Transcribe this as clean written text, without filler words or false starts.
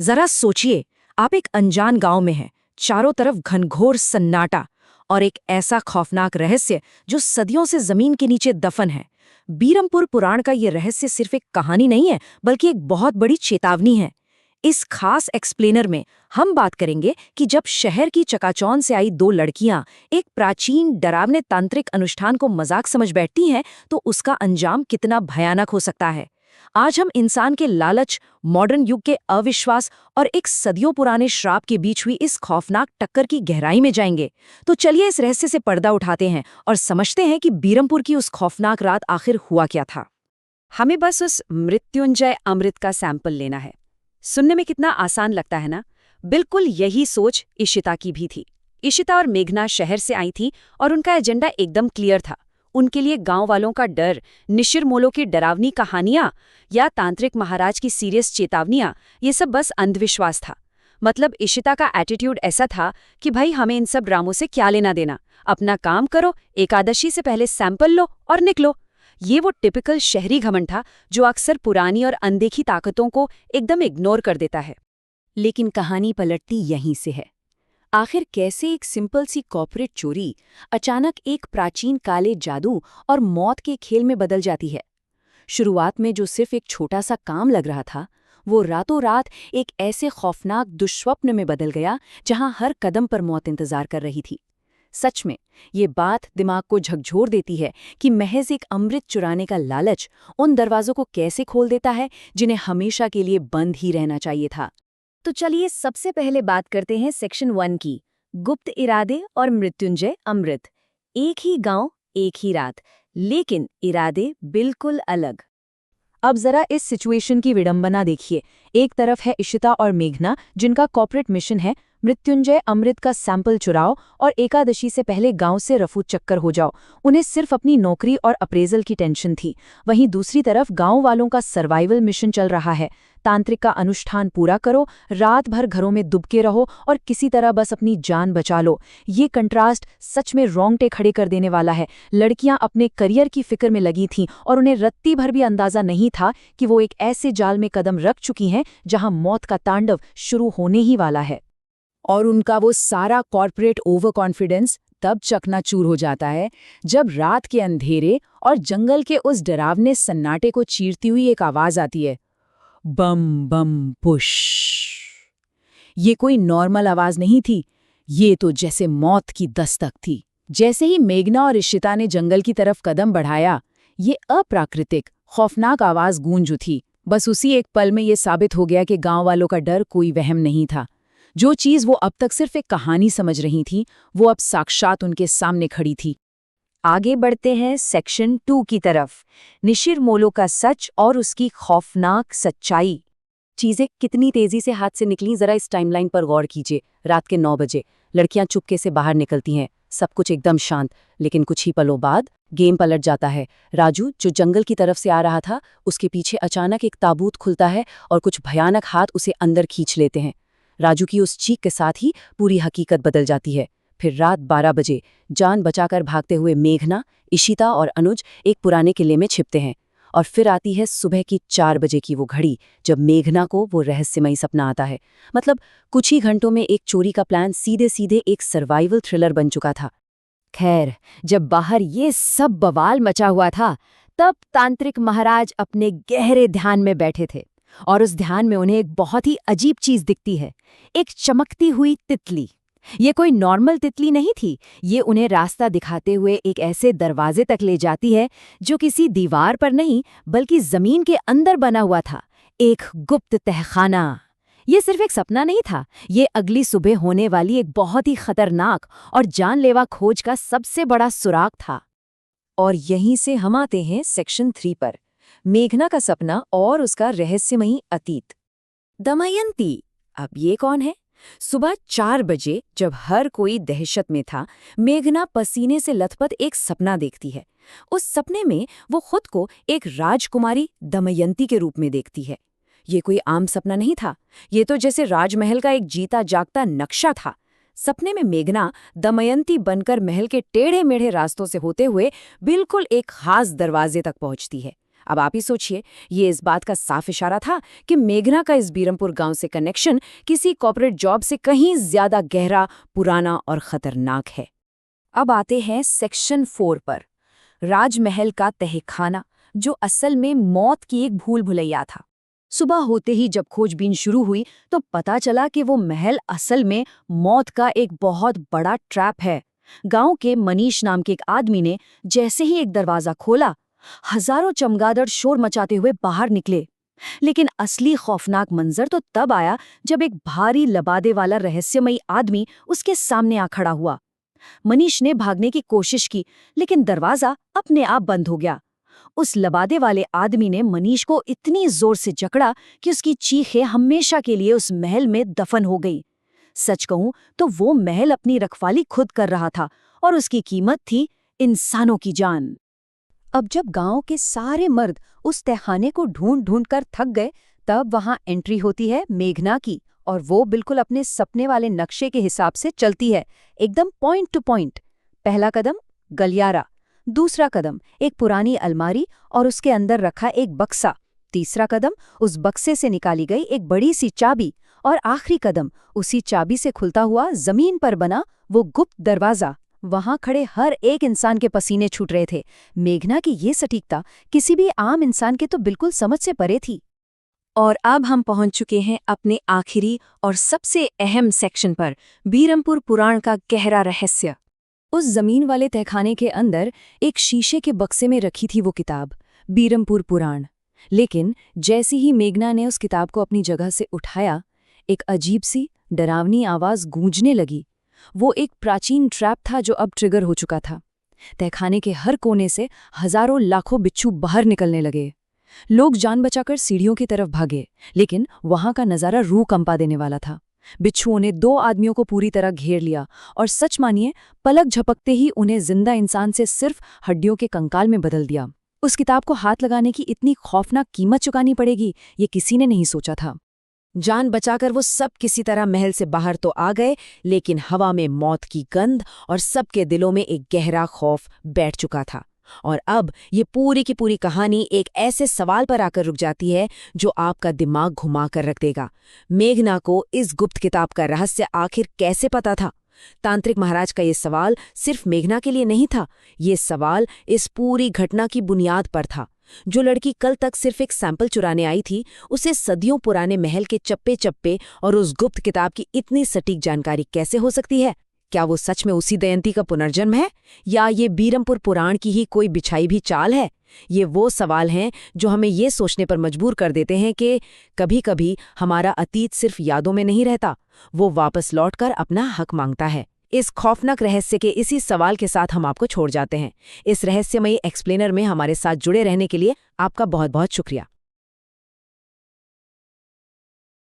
जरा सोचिए, आप एक अनजान गांव में हैं, चारों तरफ घनघोर सन्नाटा और एक ऐसा खौफनाक रहस्य जो सदियों से जमीन के नीचे दफन है। बीरमपुर पुराण का ये रहस्य सिर्फ एक कहानी नहीं है, बल्कि एक बहुत बड़ी चेतावनी है। इस खास एक्सप्लेनर में हम बात करेंगे कि जब शहर की चकाचौंध से आई दो लड़कियां एक प्राचीन डरावने तांत्रिक अनुष्ठान को मजाक समझ बैठती हैं, तो उसका अंजाम कितना भयानक हो सकता है। आज हम इंसान के लालच, मॉडर्न युग के अविश्वास और एक सदियों पुराने श्राप के बीच हुई इस खौफनाक टक्कर की गहराई में जाएंगे। तो चलिए इस रहस्य से पर्दा उठाते हैं और समझते हैं कि बीरमपुर की उस खौफनाक रात आखिर हुआ क्या था। हमें बस उस मृत्युंजय अमृत का सैंपल लेना है। सुनने में कितना आसान लगता है ना? बिल्कुल यही सोच इशिता की भी थी। इशिता और मेघना शहर से आई थी और उनका एजेंडा एकदम क्लियर था। उनके लिए गांव वालों का डर, निशिर-मोलों की डरावनी कहानियां या तांत्रिक महाराज की सीरियस चेतावनियां, ये सब बस अंधविश्वास था। मतलब इशिता का एटीट्यूड ऐसा था कि भाई हमें इन सब ड्रामों से क्या लेना देना, अपना काम करो, एकादशी से पहले सैंपल लो और निकलो। ये वो टिपिकल शहरी घमंड था जो अक्सर पुरानी और अनदेखी ताकतों को एकदम इग्नोर कर देता है। लेकिन कहानी पलटती यहीं से है। आखिर कैसे एक सिंपल सी कॉर्पोरेट चोरी अचानक एक प्राचीन काले जादू और मौत के खेल में बदल जाती है। शुरुआत में जो सिर्फ एक छोटा सा काम लग रहा था, वो रातों रात एक ऐसे खौफनाक दुष्स्वप्न में बदल गया जहां हर कदम पर मौत इंतजार कर रही थी। सच में ये बात दिमाग को झकझोर देती है कि महज एक अमृत चुराने का लालच उन दरवाजों को कैसे खोल देता है जिन्हें हमेशा के लिए बंद ही रहना चाहिए था। तो चलिए सबसे पहले बात करते हैं सेक्शन 1 की, गुप्त इरादे और मृत्युंजय अमृत। एक ही गांव, एक ही रात, लेकिन इरादे बिल्कुल अलग। अब जरा इस सिचुएशन की विडंबना देखिए। एक तरफ है इशिता और मेघना, जिनका कॉर्पोरेट मिशन है मृत्युंजय अमृत का सैंपल चुराओ और एकादशी से पहले गांव से रफू चक्कर हो जाओ। उन्हें सिर्फ अपनी नौकरी और अप्रेजल की टेंशन थी। वहीं दूसरी तरफ गांव वालों का सर्वाइवल मिशन चल रहा है। तांत्रिक का अनुष्ठान पूरा करो, रात भर घरों में दुबके रहो और किसी तरह बस अपनी जान बचा लो। ये कंट्रास्ट सच में रोंगटे खड़े कर देने वाला है। लड़कियां अपने करियर की फिक्र में लगी थीं और उन्हें रत्ती भर भी अंदाजा नहीं था कि वो एक ऐसे जाल में कदम रख चुकी हैं जहां मौत का तांडव शुरू होने ही वाला है। और उनका वो सारा कॉर्पोरेट ओवर कॉन्फिडेंस तब चकनाचूर हो जाता है जब रात के अंधेरे और जंगल के उस डरावने सन्नाटे को चीरती हुई एक आवाज आती है, बम बम पुश। ये कोई नॉर्मल आवाज नहीं थी, ये तो जैसे मौत की दस्तक थी। जैसे ही मेघना और इशिता ने जंगल की तरफ कदम बढ़ाया, ये अप्राकृतिक खौफनाक आवाज गूंज उठी। बस उसी एक पल में ये साबित हो गया कि गांव वालों का डर कोई वहम नहीं था। जो चीज वो अब तक सिर्फ एक कहानी समझ रही थी, वो अब साक्षात उनके सामने खड़ी थी। आगे बढ़ते हैं सेक्शन 2 की तरफ, निशिर-मोलो का सच और उसकी खौफनाक सच्चाई। चीजें कितनी तेजी से हाथ से निकली, जरा इस टाइमलाइन पर गौर कीजिए। रात के 9 बजे लड़कियां चुपके से बाहर निकलती हैं, सब कुछ एकदम शांत। लेकिन कुछ ही पलों बाद गेम पलट जाता है। राजू, जो जंगल की तरफ से आ रहा था, उसके पीछे अचानक एक ताबूत खुलता है और कुछ भयानक हाथ उसे अंदर खींच लेते हैं। राजू की उस चीख के साथ ही पूरी हकीकत बदल जाती है। फिर रात 12 बजे जान बचाकर भागते हुए मेघना, इशिता और अनुज एक पुराने किले में छिपते हैं। और फिर आती है सुबह की 4 बजे की वो घड़ी, जब मेघना को वो रहस्यमयी सपना आता है। मतलब कुछ ही घंटों में एक चोरी का प्लान सीधे सीधे एक सर्वाइवल थ्रिलर बन चुका था। खैर, जब बाहर ये सब बवाल मचा हुआ था, तब तांत्रिक महाराज अपने गहरे ध्यान में बैठे थे और उस ध्यान में उन्हें एक बहुत ही अजीब चीज दिखती है, एक चमकती हुई तितली। ये कोई नॉर्मल तितली नहीं थी, ये उन्हें रास्ता दिखाते हुए एक ऐसे दरवाजे तक ले जाती है जो किसी दीवार पर नहीं बल्कि जमीन के अंदर बना हुआ था, एक गुप्त तहखाना। ये सिर्फ एक सपना नहीं था, ये अगली सुबह होने वाली एक बहुत ही खतरनाक और जानलेवा खोज का सबसे बड़ा सुराग था। और यहीं से हम आते हैं सेक्शन 3 पर, मेघना का सपना और उसका रहस्यमयी अतीत। दमयंती, अब ये कौन है? सुबह 4 बजे जब हर कोई दहशत में था, मेघना पसीने से लथपथ एक सपना देखती है। उस सपने में वो खुद को एक राजकुमारी दमयंती के रूप में देखती है। ये कोई आम सपना नहीं था, ये तो जैसे राजमहल का एक जीता जागता नक्शा था। सपने में मेघना दमयंती बनकर महल के टेढ़े मेढ़े रास्तों से होते हुए बिल्कुल एक खास दरवाजे तक पहुंचती है। अब आप ही सोचिए, ये इस बात का साफ इशारा था कि मेघना का इस बीरमपुर गांव से कनेक्शन किसी कॉर्पोरेट जॉब से कहीं ज्यादा गहरा, पुराना और खतरनाक है। अब आते हैं सेक्शन 4 पर, राजमहल का तहखाना, जो असल में मौत की एक भूल भुलैया था। सुबह होते ही जब खोजबीन शुरू हुई तो पता चला कि वो महल असल में मौत का एक बहुत बड़ा ट्रैप है। गांव के मनीष नाम के एक आदमी ने जैसे ही एक दरवाजा खोला, हजारों चमगादड़ शोर मचाते हुए बाहर निकले। लेकिन असली खौफनाक मंजर तो तब आया जब एक भारी लबादे वाला रहस्यमयी आदमी उसके सामने आ खड़ा हुआ। मनीष ने भागने की कोशिश की, लेकिन दरवाजा अपने आप बंद हो गया। उस लबादे वाले आदमी ने मनीष को इतनी जोर से जकड़ा कि उसकी चीखें हमेशा के लिए उस महल में दफन हो गई। सच कहूं तो वो महल अपनी रखवाली खुद कर रहा था और उसकी कीमत थी इंसानों की जान। अब जब गांव के सारे मर्द उस तहखाने को ढूंढ ढूंढ कर थक गए, तब वहां एंट्री होती है मेघना की, और वो बिल्कुल अपने सपने वाले नक्शे के हिसाब से चलती है, एकदम पॉइंट टू पॉइंट। पहला कदम गलियारा, दूसरा कदम एक पुरानी अलमारी और उसके अंदर रखा एक बक्सा, तीसरा कदम उस बक्से से निकाली गई एक बड़ी सी चाबी, और आखिरी कदम उसी चाबी से खुलता हुआ जमीन पर बना वो गुप्त दरवाजा। वहां खड़े हर एक इंसान के पसीने छूट रहे थे। मेघना की ये सटीकता किसी भी आम इंसान के तो बिल्कुल समझ से परे थी। और अब हम पहुंच चुके हैं अपने आखिरी और सबसे अहम सेक्शन पर, बीरमपुर पुराण का गहरा रहस्य। उस जमीन वाले तहखाने के अंदर एक शीशे के बक्से में रखी थी वो किताब, बीरमपुर पुराण। लेकिन जैसे ही मेघना ने उस किताब को अपनी जगह से उठाया, एक अजीब सी डरावनी आवाज गूंजने लगी। वो एक प्राचीन ट्रैप था जो अब ट्रिगर हो चुका था। तहखाने के हर कोने से हजारों लाखों बिच्छू बाहर निकलने लगे। लोग जान बचाकर सीढ़ियों की तरफ भागे, लेकिन वहां का नजारा रूह कंपा देने वाला था। बिच्छुओं ने 2 आदमियों को पूरी तरह घेर लिया और सच मानिए, पलक झपकते ही उन्हें जिंदा इंसान से सिर्फ हड्डियों के कंकाल में बदल दिया। उस किताब को हाथ लगाने की इतनी खौफनाक कीमत चुकानी पड़ेगी, ये किसी ने नहीं सोचा था। जान बचाकर वो सब किसी तरह महल से बाहर तो आ गए, लेकिन हवा में मौत की गंध और सबके दिलों में एक गहरा खौफ बैठ चुका था। और अब ये पूरी की पूरी कहानी एक ऐसे सवाल पर आकर रुक जाती है जो आपका दिमाग घुमा कर रख देगा। मेघना को इस गुप्त किताब का रहस्य आखिर कैसे पता था? तांत्रिक महाराज का ये सवाल सिर्फ मेघना के लिए नहीं था, ये सवाल इस पूरी घटना की बुनियाद पर था। जो लड़की कल तक सिर्फ एक सैंपल चुराने आई थी, उसे सदियों पुराने महल के चप्पे चप्पे और उस गुप्त किताब की इतनी सटीक जानकारी कैसे हो सकती है? क्या वो सच में उसी दयंती का पुनर्जन्म है, या ये बीरमपुर पुराण की ही कोई बिछाई भी चाल है? ये वो सवाल हैं जो हमें ये सोचने पर मजबूर कर देते हैं कि कभी-कभी हमारा अतीत सिर्फ यादों में नहीं रहता, वो वापस लौटकर अपना हक मांगता है। इस खौफनाक रहस्य के इसी सवाल के साथ हम आपको छोड़ जाते हैं। इस रहस्यमयी एक्सप्लेनर में हमारे साथ जुड़े रहने के लिए आपका बहुत बहुत शुक्रिया।